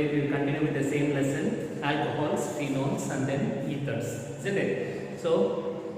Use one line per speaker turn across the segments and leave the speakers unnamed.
today we will continue with the same lesson, alcohols, phenols and then ethers, isn't it? So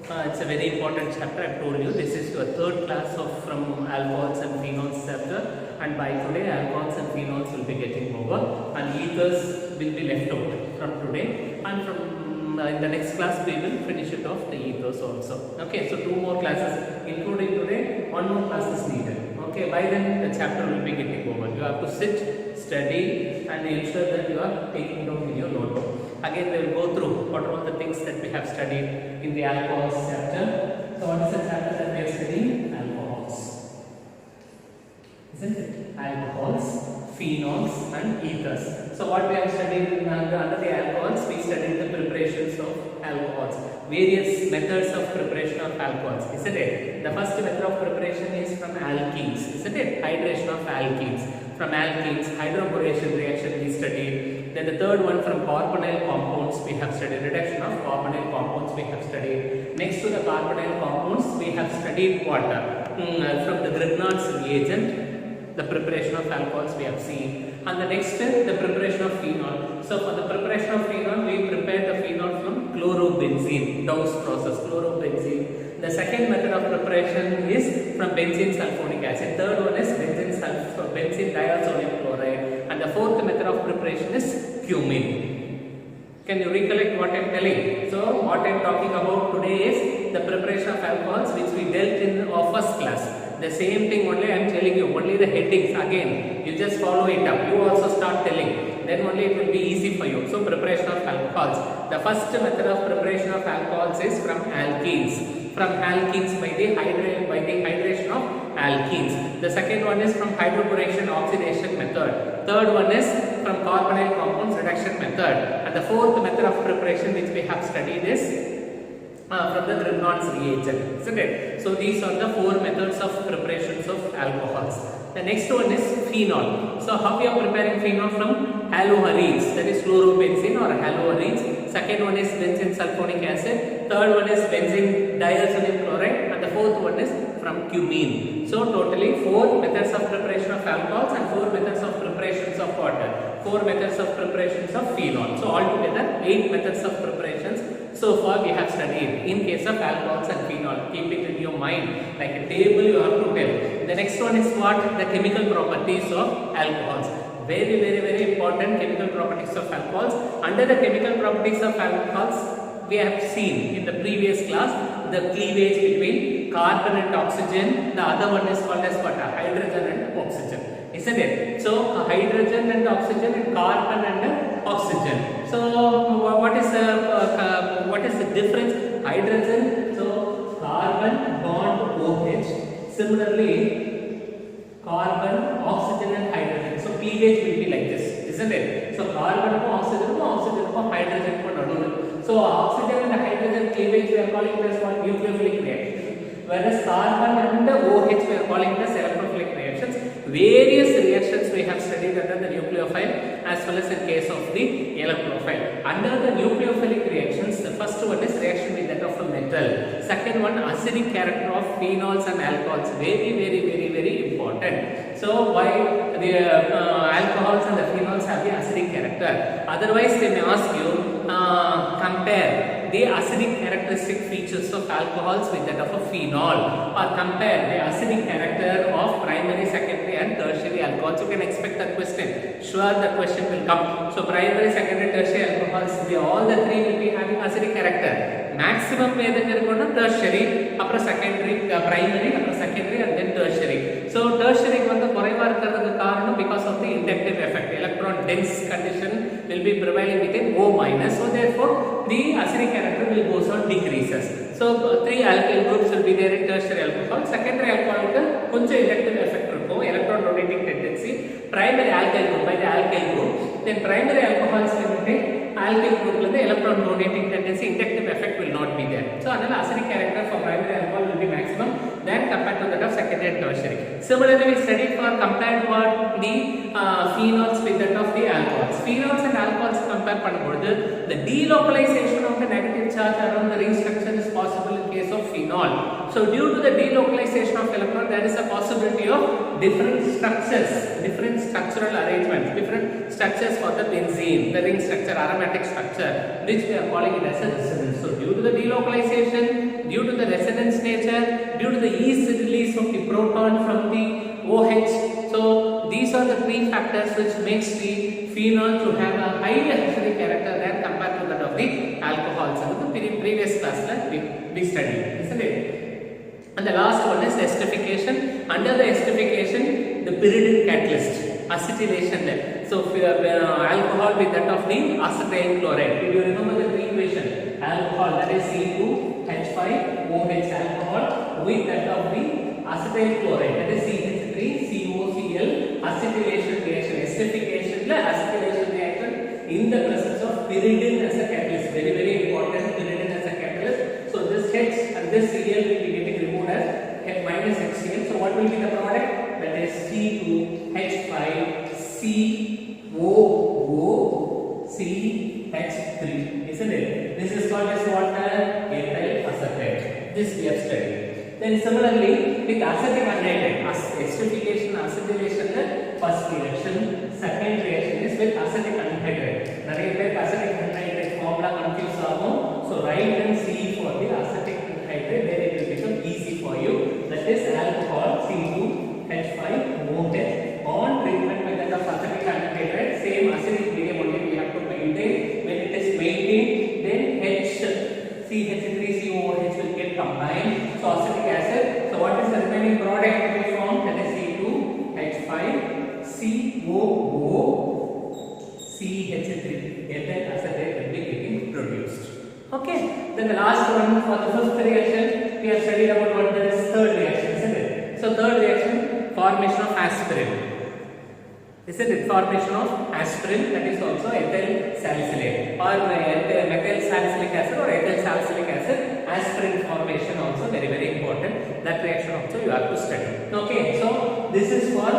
it's a very important chapter. I've told you this is your third class of from alcohols and phenols chapter, and by today alcohols and phenols will be getting over and ethers will be left out from today, and from in the next class we will finish it off the ethers also. Okay, so 2 more classes including today, 1 more class is needed. Okay, by then the chapter will be getting over. You have to sit, study and ensure that you are taking down in your notebook. Again we will go through what are all the things that we have studied in the alcohols chapter. So what is the chapter that we are studying? Alcohols, isn't it? Alcohols, phenols and ethers. So what we have studied under the alcohols, we studied the preparations of alcohols, various methods of preparation of alcohols, isn't it? The first method of preparation is from alkenes, isn't it? Hydration of alkenes. From alkenes, hydroboration reaction we studied. Then the third one from carbonyl compounds we have studied, reduction of carbonyl compounds we have studied. Next to the carbonyl compounds we have studied water. From the Grignard's reagent, the preparation of alcohols we have seen. And the next step, the preparation of phenol. So for the preparation of phenol, we prepare the phenol from chlorobenzene, Dow's process, chlorobenzene. The second method of preparation is from benzene sulfonic acid. Third one is benzene diazonium chloride. And the fourth method of preparation is cumene. Can you recollect what I am telling? So what I am talking about today is the preparation of alcohols which we dealt in our first class. The same thing only I am telling you, only the headings again, you just follow it up, you also start telling, then only it will be easy for you. So preparation of alcohols. The first method of preparation of alcohols is from alkenes. From alkenes by the hydration of alkenes. The second one is from hydroboration oxidation method. Third one is from carbonyl compounds reduction method. And the fourth method of preparation which we have studied is from the Grignard's reagent, isn't it? So these are the 4 methods of preparations of alcohols. The next one is phenol. So how we are preparing phenol? From haloarenes, that is chlorobenzene or haloarenes. Second one is benzene sulfonic acid. Third one is benzene diazonium chloride, and the fourth one is from cumene. So totally 4 methods of preparation of alcohols and 4 methods of preparations of water. 4 methods of preparations of phenol. So altogether 8 methods of preparations so far we have studied in case of alcohols and phenol. Keep it in your mind like a table you have to tell. The next one is what? The chemical properties of alcohols. Very important chemical properties of alcohols. Under the chemical properties of alcohols, we have seen in the previous class the cleavage between carbon and oxygen. The other one is called as what? Hydrogen and oxygen, isn't it? So hydrogen and oxygen and carbon and oxygen. So what is the difference? Hydrogen, so carbon bond OH. Similarly, carbon, oxygen and hydrogen. So cleavage will be like this, isn't it? So carbon ko oxygen ko hydrogen ko nadu. So oxygen and hydrogen cleavage we are calling it as what? Nucleophilic reaction. Whereas carbon and OH we are calling it as electrophilic reactions. Various reactions we have studied under the nucleophile as well as in case of the electrophile. Under the nucleophilic reactions, the first one is reaction with that of a metal. Second one, acidic character of phenols and alcohols. Very important. So why the alcohols and the phenols have the acidic character? Otherwise they may ask you, compare the acidic characteristic features of alcohols with that of a phenol, or compare the acidic character of primary, secondary and tertiary alcohols. You can expect that question. Sure, the question will come. So primary, secondary, tertiary alcohols, all the 3 will be having acidic character. Maximum tertiary, upper secondary, primary, upper secondary and then tertiary. So tertiary because of the inductive effect. Electron dense condition will be prevailing within O minus. So therefore the acidic character will goes on decreases. So 3 alkyl groups will be there in tertiary alcohol. Secondary alcohol inductive effect, electron rotating tendency. Primary alkyl group by the alkyl group. Then primary alcohols alkyl group the electron rotating tendency, inductive effect will not be there. So another acidic character for primary alcohol will be maximum than compared to that of secondary and tertiary. Similarly, we studied for compared what the phenols with that of the alcohols. Phenols and alcohols compare பண்ணும்போது the delocalization of the negative charge around the ring structure is possible in case of phenol. So due to the delocalization of electron, there is a possibility of different structures, different structural arrangements, different structures for the benzene, the ring structure, aromatic structure, which we are calling it as a resonance. So due to the delocalization, due to the resonance nature, due to the ease release of the proton from the OH, so these are the three factors which makes the phenol to have a higher acidic character than compared to that of the alcohols. In the previous class we studied, isn't it? And the last one is esterification. Under the esterification, the pyridine catalyst, acetylation. So alcohol with that of the acetyl chloride. Did you remember the equation? Alcohol, that is C2H5OH alcohol with that of the acetyl chloride, that is CH3COCl, acetylation reaction, esterification, acetylation reaction in the presence of pyridine as a catalyst. Very, very important, pyridine as a catalyst. So this H and this Cl will be getting removed as minus HCl. So what will be the product? That is C2H5COOCH3, isn't it? This is called as water ethyl acetate. This we have studied. Then similarly with acetic anhydride, esterification, acetylation, first reaction. Second reaction is with acetic anhydride. Narrated acetic anhydride formula confuse almo. So write and see for the acetic anhydride, then it will become easy for you. That is alcohol C2H5OH on treatment with that of acetic anhydride. Same acidic medium only we have to maintain. When it is maintained, then CH3COOH will get combined. So acetic acid. So what is the remaining product to be formed? That is C2H5COOCH3. Ethyl acetate will be getting produced. Okay. Then the last one for the fifth reaction, we have studied about what that is third reaction, isn't it? So third reaction, formation of aspirin. Isn't it? Formation of aspirin, that is also ethyl salicylate or methyl salicylic acid or ethyl salicylic acid. Aspirin formation also very, very important. That reaction also you have to study. Okay, so this is for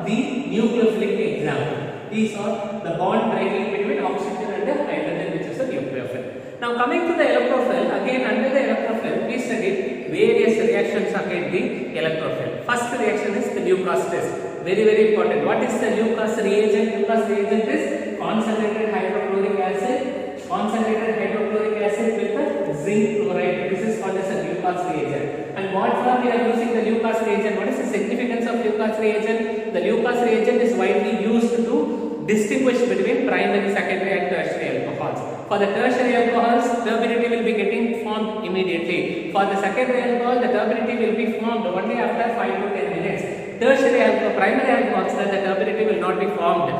the nucleophilic example. These are the bond breaking between oxygen and hydrogen, which is a nucleophile. Now coming to the electrophile, again under the electrophile we studied various reactions against the electrophile. First reaction is the Lucas test. Very, very important. What is the Lucas reagent? Lucas reagent is concentrated hydrochloric acid, with zinc chloride. This is called as a Lucas reagent. And what for we are using the Lucas reagent? What is the significance of Lucas reagent? The Lucas reagent is widely used to distinguish between primary, secondary and tertiary alcohols. For the tertiary alcohols, turbidity will be getting formed immediately. For the secondary alcohol, the turbidity will be formed only after 5 to 10 minutes. Tertiary alcohol, primary alcohols, the turbidity will not be formed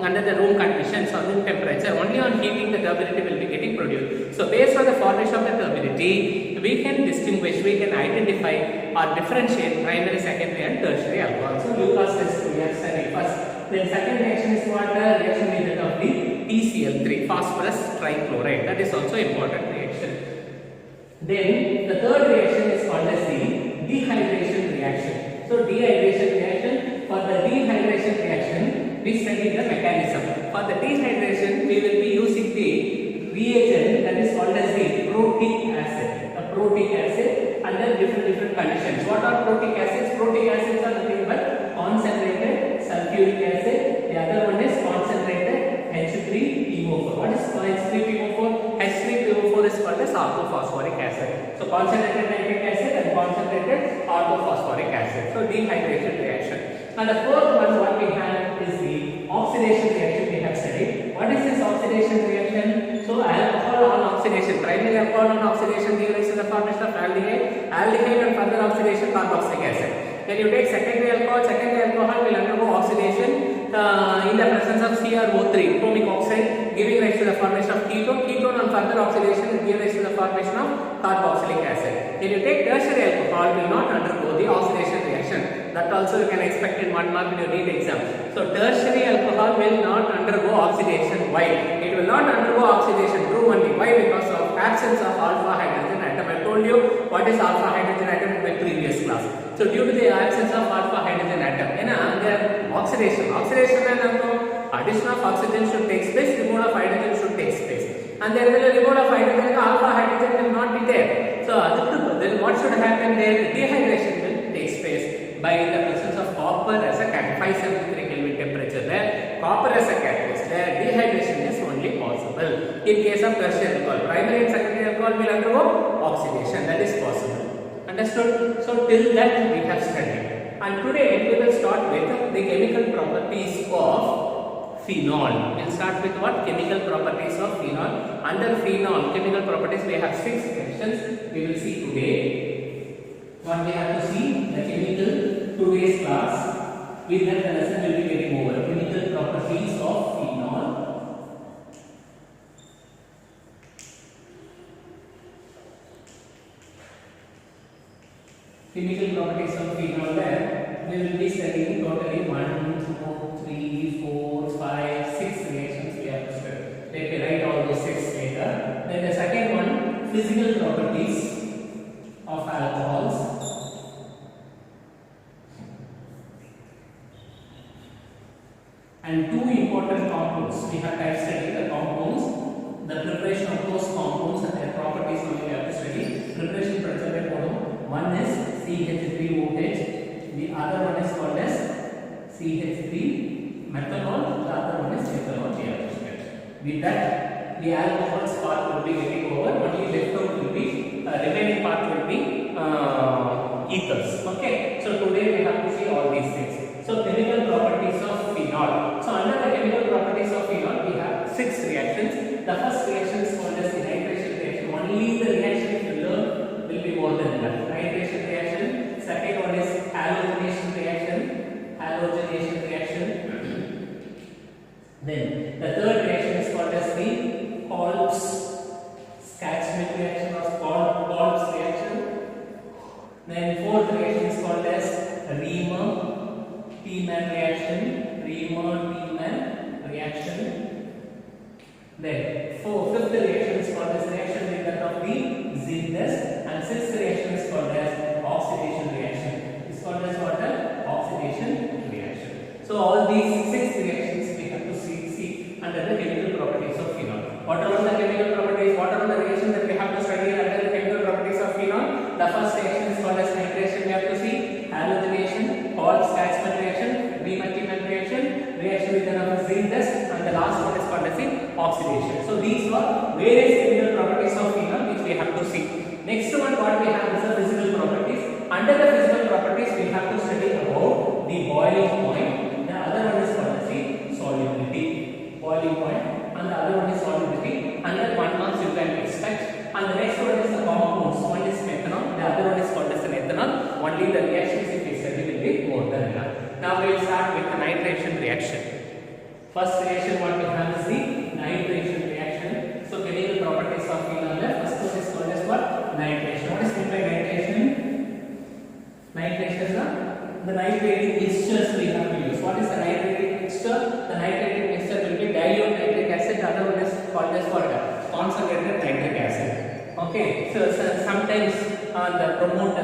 under the room conditions or room temperature. Only on heating the turbidity will be getting produced. So based on the formation of the turbidity, we can distinguish, we can identify or differentiate primary, secondary and tertiary alcohols. So Lucas test we have studied first. Then second reaction is what? Reaction with that of the TCl3, phosphorus trichloride. That is also important reaction. Then the third reaction is called as the dehydration reaction. So dehydration reaction, for the dehydration reaction we study the mechanism. For the dehydration we will be using the reagent that is called as the protic acid. The protic acid under different conditions. What are protic acids? Protic acids are nothing but concentrated sulfuric acid. The other one is concentrated H3PO4. What is H3PO4? H3PO4 is called as orthophosphoric acid. So concentrated nitric acid and concentrated orthophosphoric acid. So dehydration reaction. And the fourth one what we have is the oxidation reaction we have studied. What is this oxidation reaction? So alcohol on oxidation, primary alcohol on oxidation gives rise to the formation of aldehyde, and further oxidation carboxylic acid. Then you take secondary alcohol will undergo oxidation in the presence of CrO3, chromic oxide, giving rise to the formation of ketone on further oxidation will give rise to the formation of carboxylic acid. Then you take tertiary alcohol will not undergo the oxidation reaction. That also you can expect in 1 mark in your NEET exam. So tertiary alcohol will not undergo oxidation. Why? It will not undergo oxidation. True only. Why? Because of absence of alpha hydrogen atom. I told you what is alpha hydrogen atom in my previous class. So due to the absence of alpha hydrogen atom, there oxidation and addition of oxygen should take place, removal of hydrogen should take place. And there will be removal of hydrogen, alpha hydrogen will not be there. So then what should happen there? Dehydration will take place by the presence of copper as a catalyst. 573 Kelvin temperature there, copper as a catalyst. where dehydration is only possible. In case of tertiary alcohol, primary and secondary alcohol will undergo oxidation, that is possible. Understood? So till that we have studied, and today we will start with the chemical properties of phenol. We'll start with what? Chemical properties of phenol. Under phenol chemical properties we have 6 sections. We will see today. What we have to see, the chemical today's class. With that the lesson will be getting over. Chemical properties of phenol. Chemical properties of phenol, where we will be studying totally 1, 2, 3, 4, 5, 6 reactions we have to study. Let me write all those 6 later. Then the second one, physical properties of alcohols. And 2 important compounds. We have to study the compounds, the preparation of those compounds and their properties only we have to study. Preparation principle one is CH3OH, the other one is called as CH3 methanol, the other one is ethanol we have to study. With that, the alcohols part will be getting over, only left out will be, remaining part will be ethers. Okay, so today we have to see all these things. So chemical properties of phenol. So under the chemical properties of phenol, we have 6 reactions. The first reaction is called as the nitration reaction. Only the reaction if you learn will be more than that. Nitration reaction. Second one is halogenation reaction. Halogenation reaction. Then the third reaction is called as the Kolb's-Schwarzschild reaction or Kolb's reaction. Then fourth reaction is called as Riemann-Tiemann reaction. Riemann-Tiemann reaction. Then fifth reaction is called as reaction with that of the Zindes, and sixth reaction is called as oxidation reaction. It's called as what? Oxidation reaction. So all these 6 reactions we have to see under the chemical properties of phenol. What are the chemical properties? What are the reactions that we have to study under the chemical properties of phenol? The first reaction is called as nitration. We have to see halogenation, Kolb's-Schwarzschild reaction, Riemann-Tiemann reaction, reaction with the number Zindes, and the last one is called as the oxidation. So these are various chemical properties of phenol which we have to see. Next one what we have is the physical properties. Under the physical properties we have to study about the boiling point. The other one is called as the solubility. Boiling point, and the other one is solubility. Under 1 marks you can expect. And the next one is the compounds. One is methanol, the other one is called as an ethanol. Only the reactions if we study will be more than enough. Now we will start with the nitration reaction. First reaction what we have is the nitration reaction. So chemical properties of phenol. First one is called as what? Nitration. What is meant by nitration? Nitration is the nitrating mixtures we have to use. What is the nitrating mixture? The nitrating mixture will be dilute nitric acid. The other one is called as what? Concentrated nitric acid. Okay, so sometimes the promote the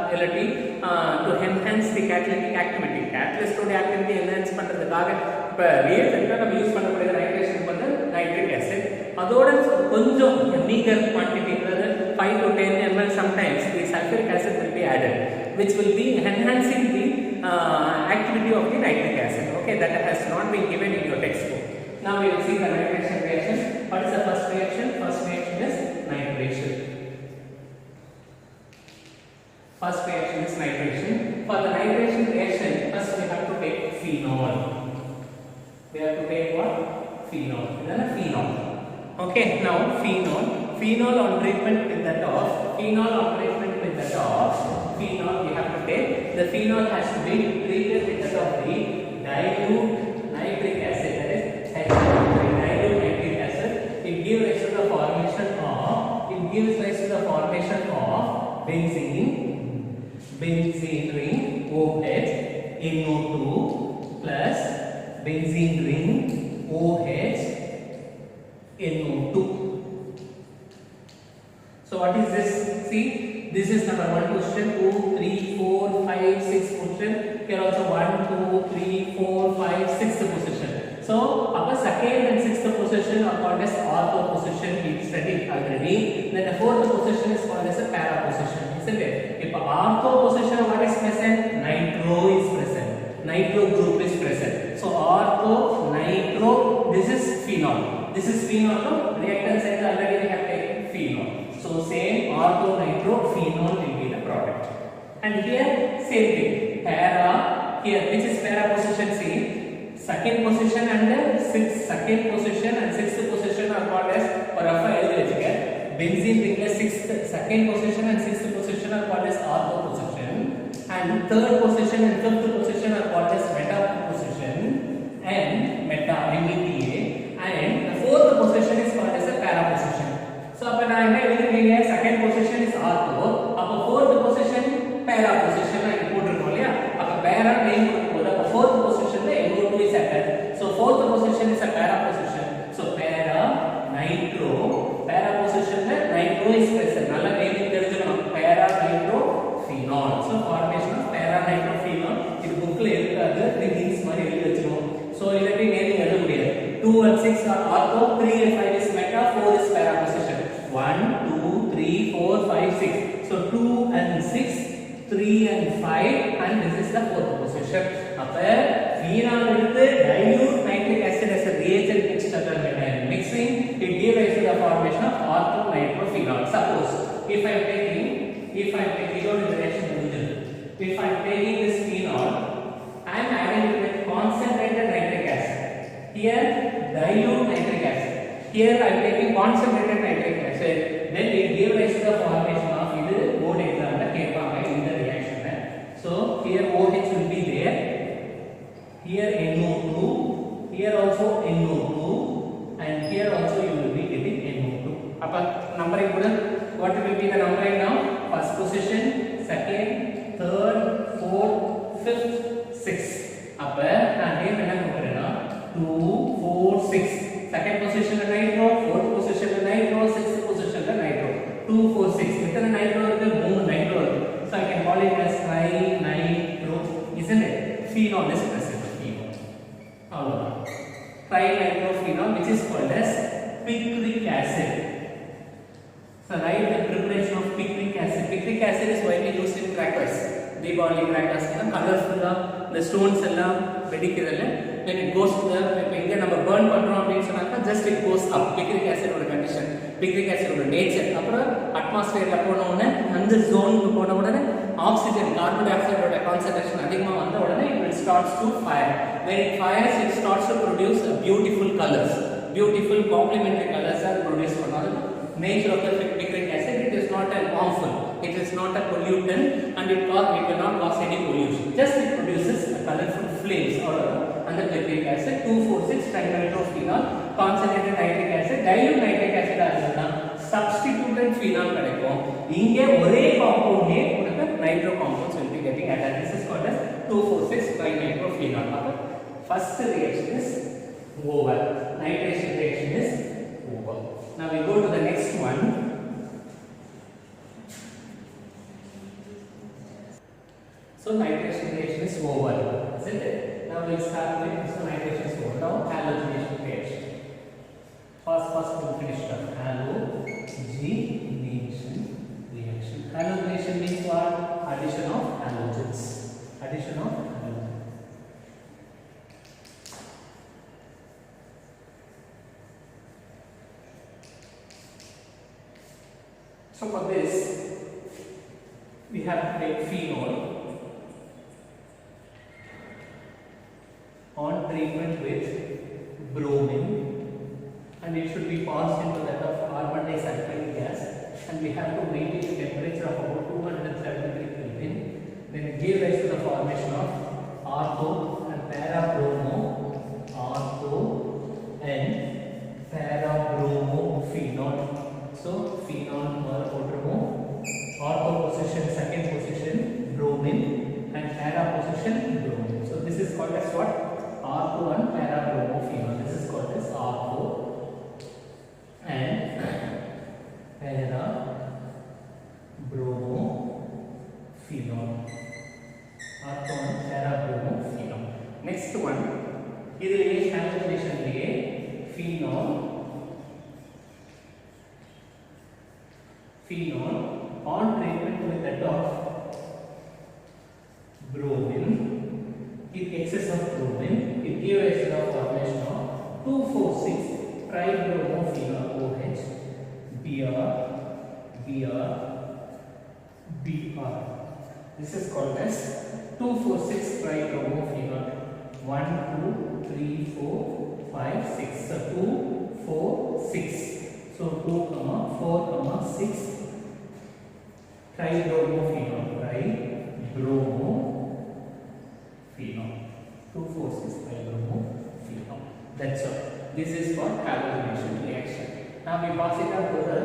ability to enhance the catalytic activity. Catalyst activity enhance பண்றதுக்காக இப்ப reagent நம்ம use பண்ணக்கூடிய nitration வந்து nitric acid. அதோட கொஞ்சம் meager quantity அதாவது 5 to 10 ml sometimes the sulfuric acid will be added, which will be enhancing the activity of the nitric acid. Okay, that has not been given in your textbook. Now we will see the nitration reaction. What is the first reaction? First reaction is nitration. First reaction is nitration. For the nitration reaction, first we have to take phenol. We have to take what? Phenol. Then phenol. Okay, now phenol. Phenol on treatment with that of. Phenol on treatment with that of. Phenol we have to take. The phenol has to be treated with that of the dilute nitric acid. That is dilute nitric acid. It gives rise to the formation of. It gives rise to the formation of benzene ring OH NO2 plus benzene ring OH NO2. So what is this? See, this is number 1 position, 2, 3, 4, 5, 6 position. Here also 1, 2, 3, 4, 5, 6th position. So our second and 6th position are called as ortho position. We studied already. Then the 4th position is called as a para position, isn't it? If ortho position, what is present? Nitro is present. Nitro group is present. So ortho, nitro. This is phenol. This is phenol. No? Reactant side already we have taken phenol. So same orthonitrophenol will be the product. And here same thing. Para here, which is para position? See, second position and second position and sixth position are called as benzene ring second position and sixth position are called as ortho position, and third position and fifth position are called as meta position and meta META, and the fourth position is called as a para position. So appo na enna second position is ortho, appo fourth position para position na potrukkom illaya, appo para name kodukudha, fourth position la NO2 is added. So fourth position is a para position. So para nitro, para position la nitro is present. Nalla naming therinjukkom, para nitrophenol. So formation of para nitrophenol idu book la irukadhu, things mari elli vechirom. So idakku naming edha mudiyadhu. 2 and 6 are ortho, 3 and 5 is meta, 4 is para position. 1 2 3 4 5 6. So 2 and 6, 3 and 5, and this is the fourth position. Appo phenol with dilute nitric acid as a reagent mixed under mixing, it gives rise to the formation of orthonitrophenol. Suppose if I am taking if I am taking this phenol, I am adding it with concentrated nitric acid. Here dilute nitric acid. Here I am taking concentrated nitric acid. Then it gives rise to the formation of board exam in the reaction. So here OH will be there. Here NO2. Here also NO2. And here also you will be getting NO2. Appa numbering what will be the numbering now? First position, second, third, fourth, fifth, sixth. Appa na name enna kudukrena 2 4 6. Second position la nitro, fourth position la nitro, sixth position la nitro. 2 4 6. Ithana nitro irukku, 3 nitro irukku. So I can call it as nitro, isn't it? Phenol is present. Phenol. All trinitrophenol, which is called as picric acid. So write the preparation of picric acid. Picric acid is widely used in crackers. Deepavali crackers, colorful, the stones vedikiralla. When it goes to the inga நம்ம burn பண்றோம் அப்படினு சொன்னாக்க just it goes up. Picric acid ஓட condition, picric acid ஓட nature. அப்புறம் atmosphere ல போன உடனே அந்த zone க்கு போன உடனே oxygen, carbon dioxide ஓட concentration அதிகமா வந்த உடனே it starts to fire. When it fires, it starts to produce beautiful colors. Beautiful complementary colors are produced from nature of the picric acid. It is not harmful, it is not a pollutant, and it will not cause any pollution. Just it produces a colorful flames and the picric acid. 2,4,6 trinitrophenol, concentrated nitric acid, dilute nitric acid ஆகுதுன்னா substituted phenol கிடைக்கும். இங்க ஒரே compound நே உங்களுக்கு nitro compounds will be getting added. This is called as 2,4,6 trinitrophenol. அப்ப first reaction is over. Nitration reaction is over. Now we go to the next one. So nitration reaction is over, isn't it? Now we will start with nitration is over. Now halogenation reaction. First we'll finish up. Halogenation reaction. Halogenation means what? Addition of halogens. Addition of halogens. So for this, we have to take phenol on treatment with bromine, and it should be passed into that of carbon disulfide gas, and we have to maintain a temperature of about 273 Kelvin. Then it gives rise to the formation of ortho and para-bromo, ortho and para-bromo-phenol. So phenol ortho position, second position bromine, and para position bromine. So this is called as what? Ortho and para bromophenol. This is called as ortho and para bromophenol. Ortho and para bromophenol. Next one, idile halogenation liye phenol on treatment with that of bromine, if excess of bromine, it gives rise to the formation of 2,4,6 tribromophenol OH, Br. This is called as 2,4,6 tribromophenol. 1, 2, 3, 4, 5, 6. So 2, 4, 6. So 2, 4, 6. Tribromophenol. Tribromophenol. 2,4,6 tribromophenol. That's all. This is for halogenation reaction. Now we pass it on to the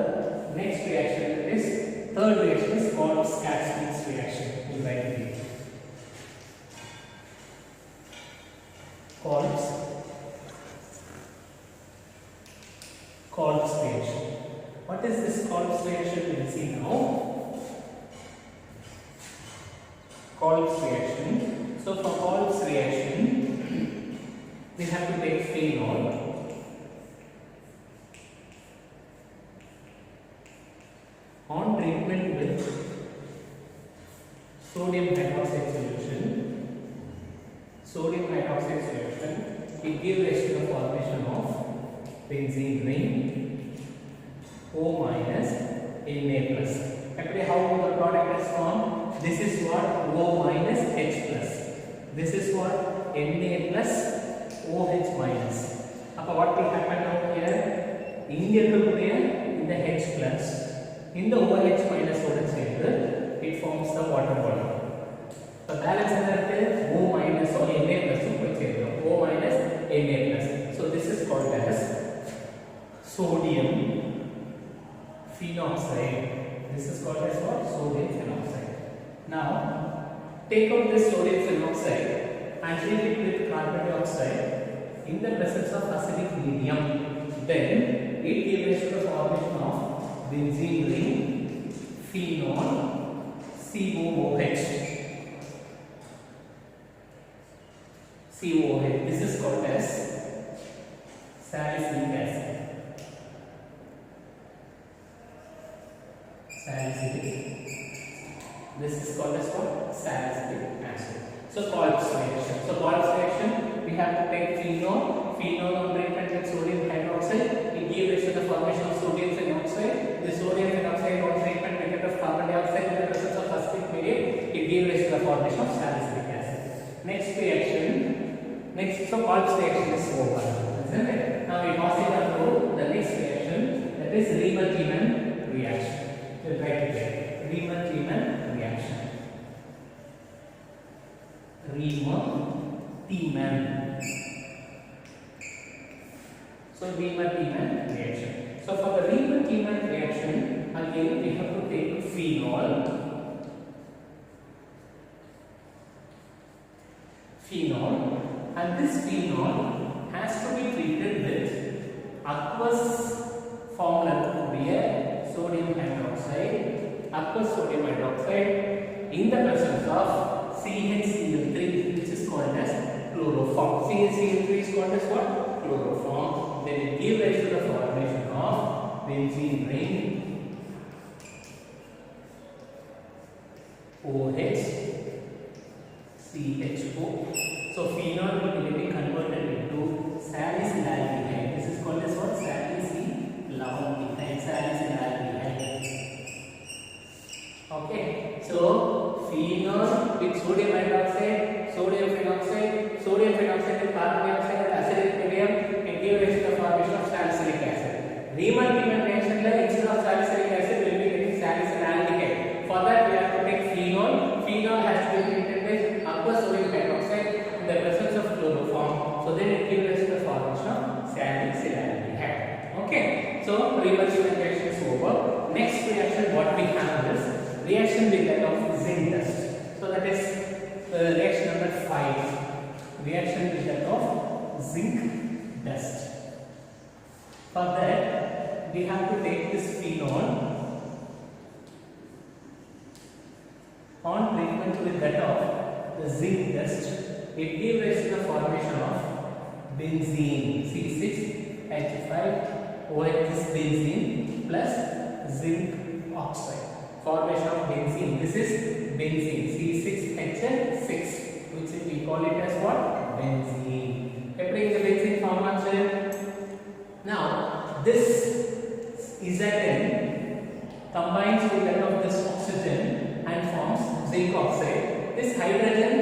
next reaction. That is third reaction is called Scarson's reaction. You write it here. Kolb's reaction. What is this Kolb's reaction? We will see now. Kolb's reaction. So for Kolb's reaction, we have to take phenol. On treatment with sodium hydroxide solution, it gives rise to the formation of benzene ring O minus Na plus. Actually, how the product is formed? This is what O minus H plus. This is what Na plus OH minus. Now what will happen out here? In the H plus, in the OH minus it forms the water bottle. So balance O minus or Na plus O minus Na plus. So this is called as sodium phenoxide. This is called as what? Sodium phenoxide. Now take out this sodium phenoxide and treat it with carbon dioxide in the presence of acidic medium. Then it gives rise to the formation of benzene ring phenol COOH. This is called as salicylic acid. This is called as what? Salicylic acid. So Kolb's reaction, we have to take phenol on treatment with sodium hydroxide. It gives rise to the formation of sodium phenoxide. The sodium phenoxide on treatment with carbon dioxide in the presence of acidic medium, it gives rise to the formation of salicylic acid. Next reaction. So Kolb's reaction is over, isn't it? Now we pass it on to the next reaction, that is Riemann-Tiemann reaction. So write it here. Riemann-Tiemann reaction. Riemann-Tiemann. So Riemann-Tiemann reaction. So for the Riemann-Tiemann reaction, again we have to take phenol, and this phenol has to be treated with aqueous formula to be a sodium hydroxide in the presence of CHCl3, which is called as chloroform. CHCl3 is called as what? Chloroform. Then it gives rise to the formation of benzene ring OH CHO. So phenol will be getting converted into salicylaldehyde. This is called as what? Salicylaldehyde. Okay. So phenol with sodium hydroxide, sodium phenoxide with carbon dioxide and acidic medium, it gives rise to the formation of salicylic acid. Riemann-Tiemann reaction instead of salicylic acid will be getting salicylaldehyde. For that we have to take phenol. Phenol has to be treated with aqueous sodium hydroxide in the presence of chloroform. So then it gives rise to the formation of salicylaldehyde. Okay. So Riemann-Tiemann reaction is over. Next reaction what we have is reaction with that of zinc dust. So that is reaction number 5. Reaction with that of zinc dust. For that we have to take this phenol on treatment with that of the zinc dust. It gives rise to the formation of benzene C6H5OH. This benzene plus zinc oxide. Formation of benzene. This is benzene C6HN6, which we call it as what? Benzene. Applying the benzene formation, Now this Zn combines with that of this oxygen and forms zinc oxide. This hydrogen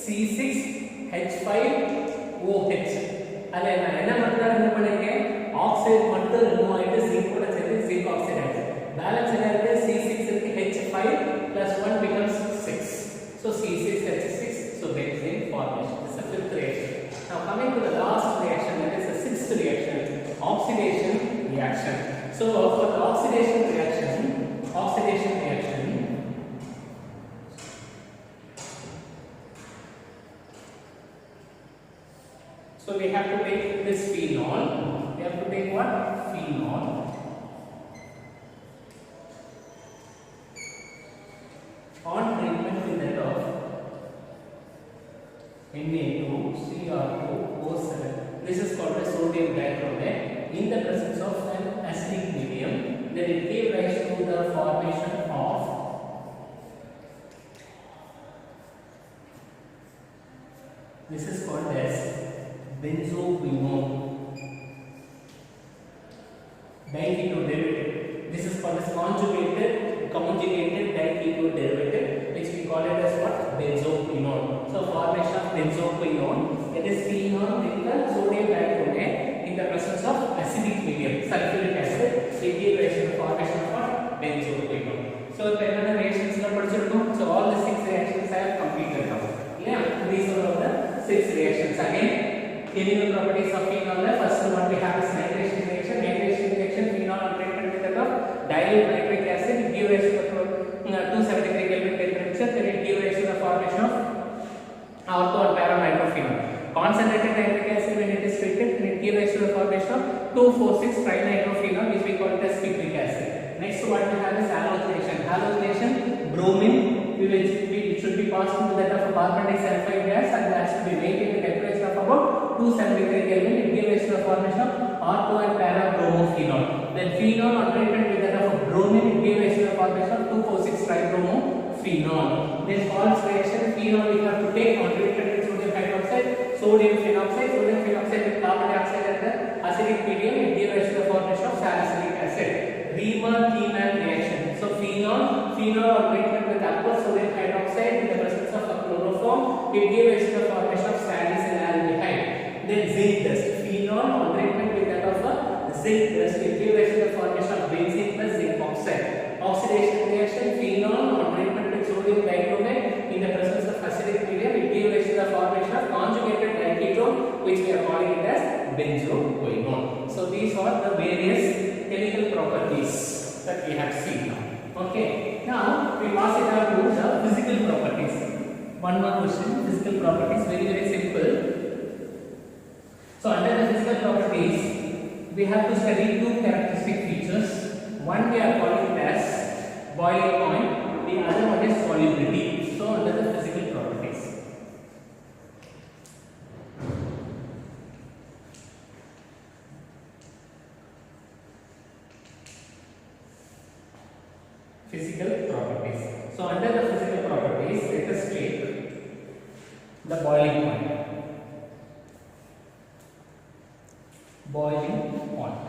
C6H5OH. ಅಲ್ಲ என்ன ಮಾಡ್ತಾರೆ remove ಮಾಡಕ್ಕೆ oxide ಮತ್ತು remove ಆಯ್ತು zinc ಕೂಡ ಸೇರಿ zinc oxide ಆಯ್ತು balance ಏನಾಗುತ್ತೆ C6 ಕ್ಕೆ H5 plus 1 becomes 6 so C6H6 so benzene formation. This is the fifth reaction. Now coming to the last reaction, that is the sixth reaction, oxidation reaction. So for the oxidation reaction so we have to take this phenol. We have to take what? Phenol. On treatment with that of Na2Cr2O7. This is called a sodium dichromate. In the presence of an acidic medium, then it gave rise to the formation of this is called as benzoquinone diketo derivative. This is called as conjugated diketo derivative, which we call it as what? Benzoquinone. So formation of benzoquinone, it is phenol with the sodium dichromate in the presence of acidic medium, sulfuric acid. It gives rise to the formation of what? Benzoquinone. So the reactions are படிச்சிருக்கோம். So all the six reactions I have completed now. Yeah, these are all the six reactions. Again, chemical properties of phenol. First one we have is nitration reaction. Phenol treated with that of dilute nitric acid give rise to 273 Kelvin temperature. Then it give rise to the formation of ortho and para nitrophenol. Concentrated nitric acid when it is treated, then it give rise to the formation of 2,4,6 trinitrophenol, which we call it as citric acid. Next what we have is halogenation. Bromine it should be passed into that of a carbon disulfide gas and has to be maintained at a temperature of about 273 Kelvin. It gives rise to the formation of ortho and para bromophenol. Then phenol on treatment with that of a bromine, it gives rise to the formation of 2,4,6 tribromophenol. Then false reaction, phenol we have to take on treatment with sodium hydroxide, sodium phenoxide with carbon dioxide and the acidic medium, it gives rise to the formation of salicylic acid. Riemann-Kiemann reaction. So phenol on treatment with aqueous sodium hydroxide in the presence of a chloroform, it gives rise to the formation of salicylaldehyde. Then zinc dust. Phenol on treatment with that of a zinc dust, it gives rise to the formation of benzene plus zinc oxide. Oxidation reaction, phenol on treatment with sodium dichromate in the presence of acidic medium, it gives rise to the formation of conjugated diketone, which we are calling it as benzoquinone. So these are the various chemical properties that we have seen now. Okay, now we pass it on to the physical properties. One more question, physical properties, very simple. So under the physical properties, we have to study two characteristic features. One we are calling it as boiling point, the other one is solubility. So under the physical properties, So under the physical properties, let us take the boiling point. Boiling point.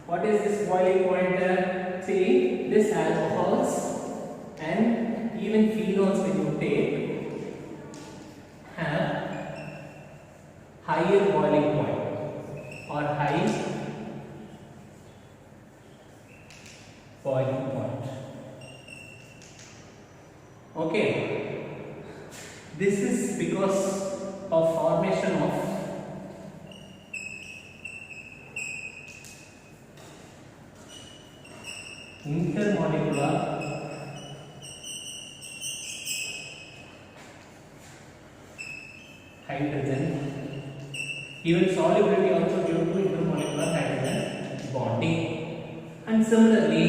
What is this boiling point? See, this alcohols and even phenols when you take have higher boiling point or high boiling point. Okay, this is because of formation of intermolecular hydrogen, even solubility also due to intermolecular hydrogen bonding, and similarly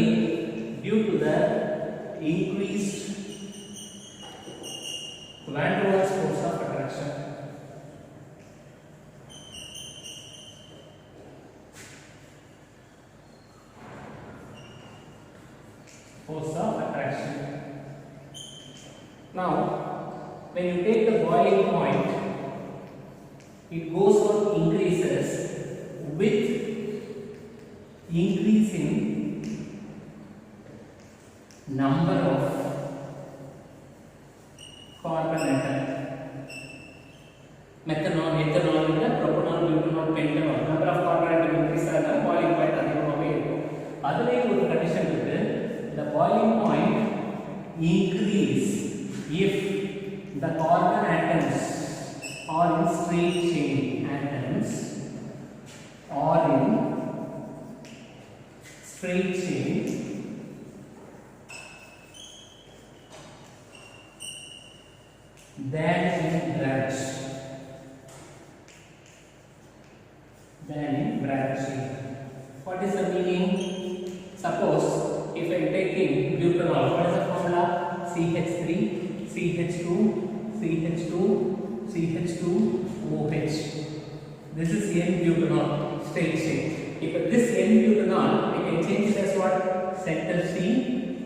due to the increased van der Waals force of attraction. Now, when you take the boiling point, it goes on increases with increasing number of carbon atom. Methanol, ethanol, propanol, butanol, pentanol. Number of carbon atom increase ஆனா boiling point அதிகமாவே இருக்கும். அதுலயே ஒரு condition இருக்கு. The boiling point increase if the carbon atoms are in straight chain atoms or in straight chain than in branch. What is the meaning? Suppose if I am taking butanol, what is the formula? CH3, CH2, CH2, CH2, OH. This is N-butanol, straight chain. If this N-butanol, I can change it as what? Center C,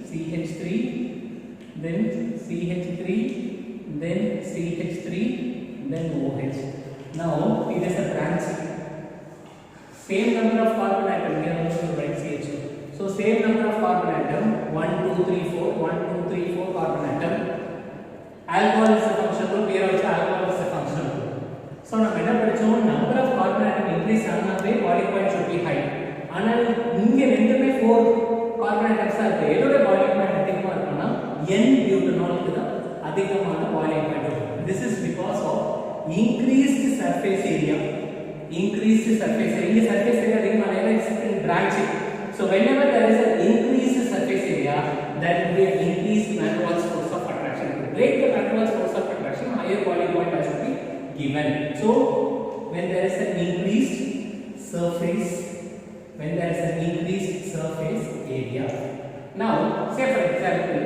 CH3, then CH3, then CH3, then OH. Now it is a branch. Same number of carbon atom, here also write CH2. So same number of carbon atom, 1, 2, 3, 4, 1, 2, 3, 4 carbon atom. Alcohol is a functional group, here also alcohol is a functional group. So now number of carbon atom increase another boiling point should be high. ஆனால் இங்க ரெண்டுமே 4 carbon atoms இருக்கு. எதோட boiling point அதிகமா இருக்குன்னா N-butanol க்கு தான் அதிகமான boiling point இருக்கும். This is because of increased surface area. Increased surface area. Surface area அதிகமான is in branching. So whenever there is an increased surface area, there will be an increased van der Waals force of attraction. To break the van der Waals force of attraction, higher boiling point has to be given. So when there is an increased surface area. Now say for example,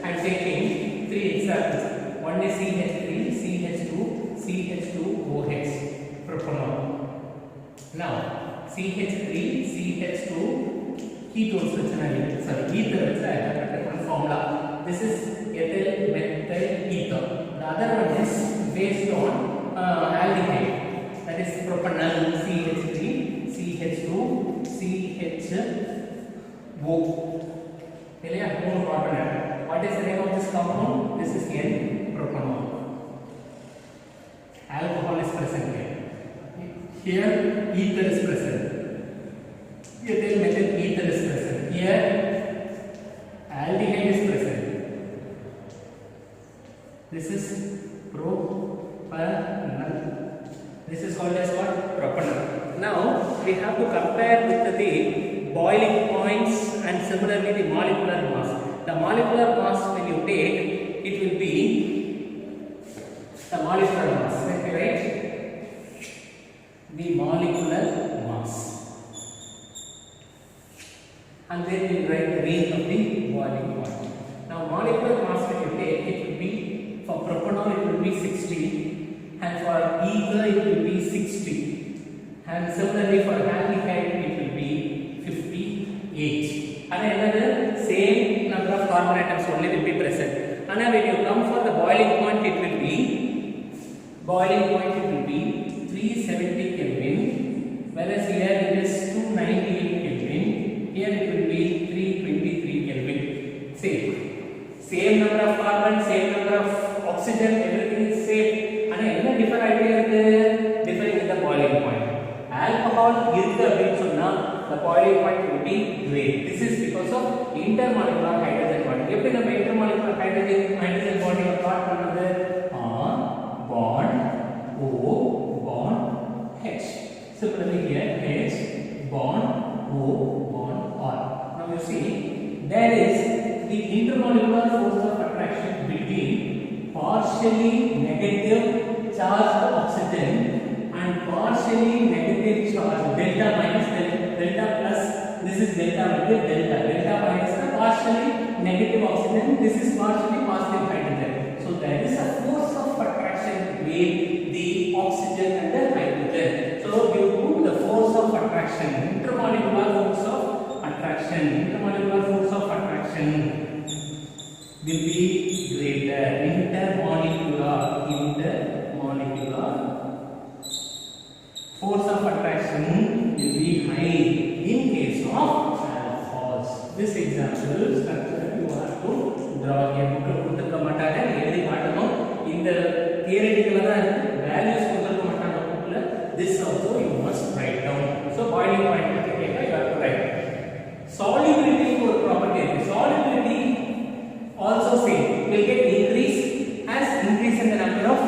I am taking 3 examples. One is CH3, CH2, CH2, OH, propanol. Now CH3, CH2, ketones ether is a different formula. This is ethyl methyl ether. The other one is based on aldehyde. That is propanol, CH3, CH2, CHO. What is the name of this compound? This is N-propanol. Alcohol is present here. Here ether is present. Ethyl methyl ether is present. Here aldehyde is present. This is propanol. This is called as what? Propanol. Now we have to compare with the boiling points and similarly the molecular mass. The molecular mass when you take, it will be the molecular mass, right? The molecular mass. And then we write the range of the boiling point. Now molecular mass when you take, it will be for propanol it will be 60, and for ether it will be 60, and similarly for aldehyde it will be 58. And another same number of carbon atoms only will be present. And when you come for the boiling point, it will be 370 Kelvin, whereas here it is 298 Kelvin. Here it will be 323 Kelvin. Same number of carbon, same number of oxygen, everything is same. And another different idea is different in the boiling point. Alcohol is the boiling point will be great. This is because of intermolecular hydrogen bonding. If in the intermolecular hydrogen bonding apart from the bond O bond H. Similarly here H bond O bond R. Now you see there is the intermolecular force of attraction between partially negative charged oxygen and partially negative charge delta minus delta plus. This is delta minus the partially negative oxygen. This is partially positive hydrogen. So there is a force of attraction between the oxygen and the hydrogen. So due to the force of attraction, intermolecular force of attraction will be greater. Intermolecular force of attraction will be high in case of alcohols. This example structure you have to draw here. book கொடுத்துக்க மாட்டாங்க, எழுதி காட்டணும். இந்த தியரிட்டிக்கலா தான் values கொடுத்துக்க மாட்டாங்க bookல. This also you must write down. So boiling point you have to write. Solubility for property. Solubility also same will get increase as increase in the number of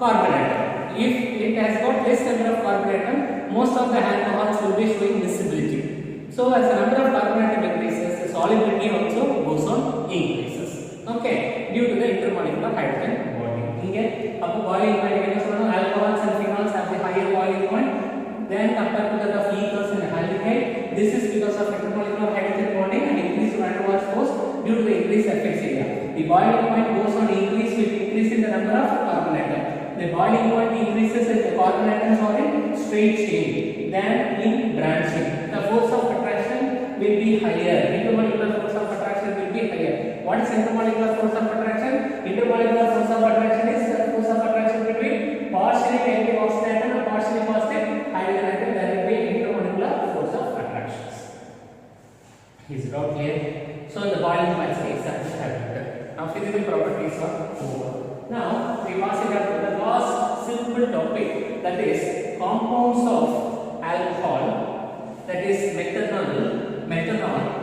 carbon atom. If it has got less number of carbon atom, most of the alcohols will be showing visibility. So as the number of carbon atom increases, the solubility also goes on increases. Okay, due to the intermolecular hydrogen bonding. Okay, அப்போ boiling point என்ன சொல்லணும்? Alcohols and phenols have the higher boiling point than compared to that of ethers and aldehyde. This is because of intermolecular hydrogen bonding and increased van der Waals force due to the increased surface area. The boiling point goes on increase with increase in the number of carbon atom. The boiling point increases if the carbon atoms are in straight chain than in branching. The force of attraction will be higher. Intermolecular force of attraction will be higher. What is intermolecular force of attraction? Intermolecular force of attraction is the force of attraction between partially negative oxygen atom and partially positive hydrogen atom. That will be intermolecular force of attraction. Is it out clear? So the boiling point is exactly happened. Now physical properties are over. Now we pass it up to the last simple topic, that is compounds of alcohol, that is methanol.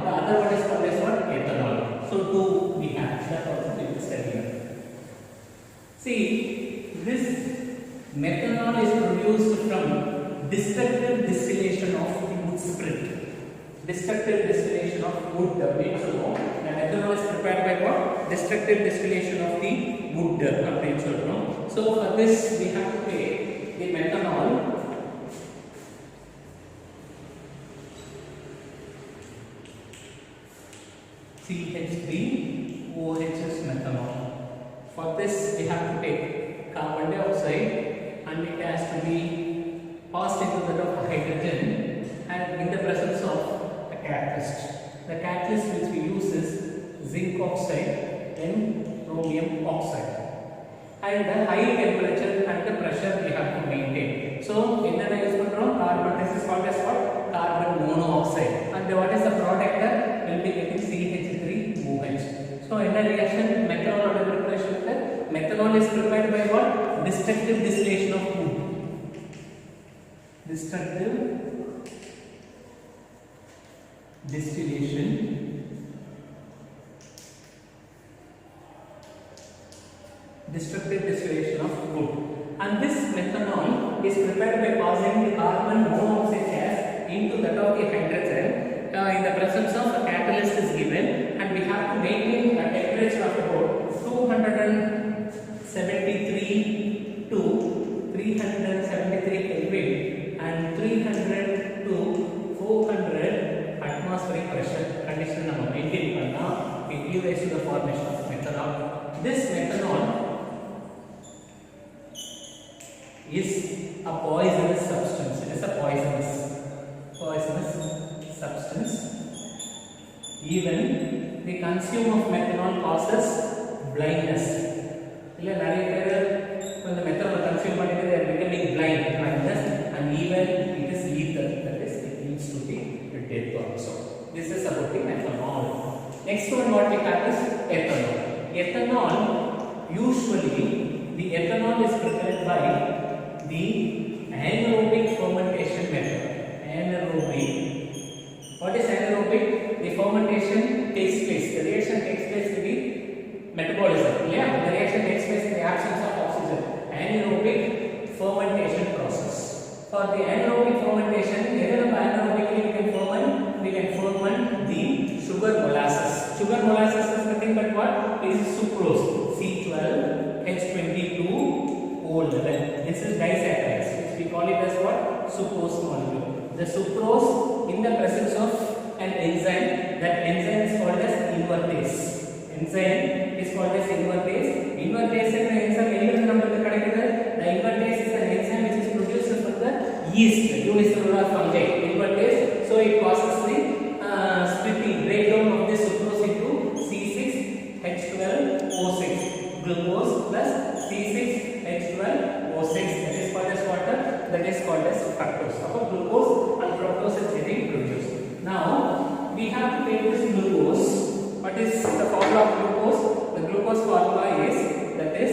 The other one is called as what? Ethanol. So two we have, that also we will study here. See, this methanol is produced from destructive distillation of wood spirit. Destructive distillation of wood. So the methanol is prepared by what? Destructive distillation of the wood. So for this we have to take the methanol CH3OH is methanol. For this we have to take carbon dioxide and it has to be passed into that of hydrogen and in the presence of a catalyst. The catalyst which we use is zinc oxide and chromium oxide. And the high temperature and the pressure we have to maintain. So in the use carbon, this is called as what? Carbon monoxide. And what is the product? Will be getting CH3OH. So in the reaction, methanol preparation, methanol is prepared by what? Destructive distillation of wood. Destructive distillation of wood, and this methanol is prepared by passing the carbon monoxide gas into that of the hydrogen in the presence of a catalyst is given, and we have to maintain a temperature of about 273 to 373 Kelvin and 300 to 400 atmospheric pressure condition நம்ம maintain பண்ணா it gives rise to the formation of methanol. This methanol is a poisonous substance. It is a poisonous substance. Even the consume of methanol causes blindness. illa nariya per when the methanol consume பண்ணிட்டு they are becoming blindness, and even it is lethal, that is it leads to the death also. This is about the methanol. Next one what we have is ethanol. Ethanol, usually the ethanol is prepared by the anaerobic fermentation method. Anaerobic. What is anaerobic? The fermentation takes place. The reaction takes place in the metabolism. Yeah, the reaction takes place in the absence of oxygen. Anaerobic fermentation process. For the anaerobic fermentation, anaerobically we can ferment the sugar molasses. Sugar molasses is nothing but what? It is sucrose. C12H22O11. This is disaccharides, which we call it as what? Sucrose molecule. The sucrose in the presence of an enzyme, that enzyme is called as invertase. Enzyme is called as invertase. Invertase is an enzyme. The invertase is an enzyme which is produced from the yeast, unicellular fungi. Invertase. So it causes the splitting, breakdown of the sucrose into C6H12O6. Glucose plus C6H12O6. That is called as water. That is called as fructose. Suppose glucose and fructose is getting produced. Now we have to take this glucose. What is the formula of glucose? The glucose formula is, that is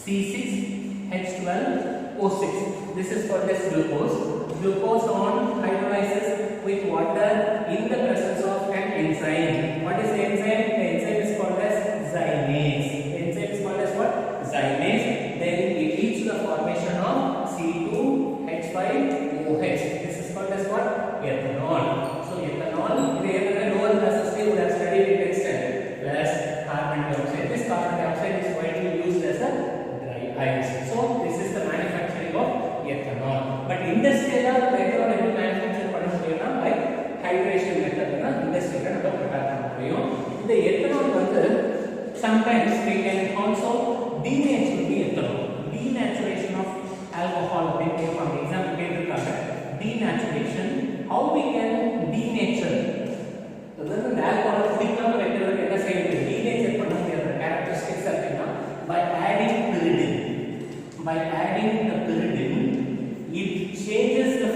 C6H12O6. This is for this glucose. Glucose on hydrolyzes with water in the presence of an enzyme. What is the enzyme? The enzyme is called as zymase. The enzyme is called as what? Zymase. Then it leads to the formation of C2H5OH. This is called as what? Ethanol. So ethanol, no one necessarily would have studied it extent. Plus carbon dioxide. This carbon dioxide is widely used as a dry ice. So this is the manufacturing of ethanol. But industrial ethanol எப்படி manufacture பண்ண முடியும்னா by hydration method தான் industrial நம்ம prepare பண்ண முடியும். இந்த ethanol வந்து sometimes we can also denature the ethanol. Denaturation of alcohol அப்படின்னு for example கேட்டிருக்காங்க. Denaturation, how we can denature, அதாவது இந்த alcohol குடிக்காம வைக்கிறதுக்கு என்ன செய்யணும்? Denature பண்ண முடியாத characteristics அப்படின்னா by adding pyridine. By adding the pyridine, it changes the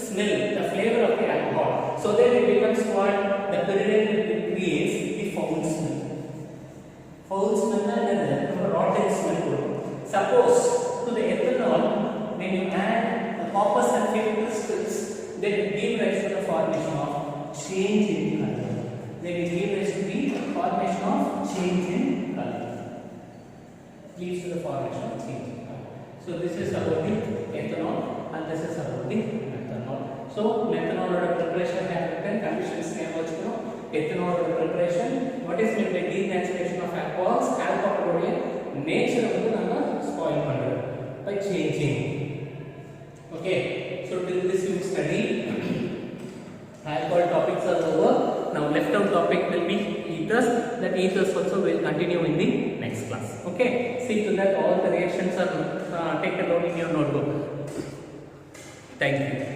smell, the flavor of the alcohol. So then it becomes what? The pyridine creates the foul smell. Foul smell and the rotten smell. Suppose to the ethanol, when you add the copper sulfate crystals, then it gives rise to the formation of change in color. Then it gives rise to the formation of change in color. Leads to the formation of change in color. So this is about the ethanol and this is about the methanol. So methanol preparation conditions ethanol preparation. What is meant by denaturation of alcohols? Alcohol nature spoil by changing. Okay, so till this you study. Alcohol topics are over. Now left out topic will be ethers. That ethers also will continue in the next class. Okay, see to that all the reactions are taken down in your notebook. Thank you.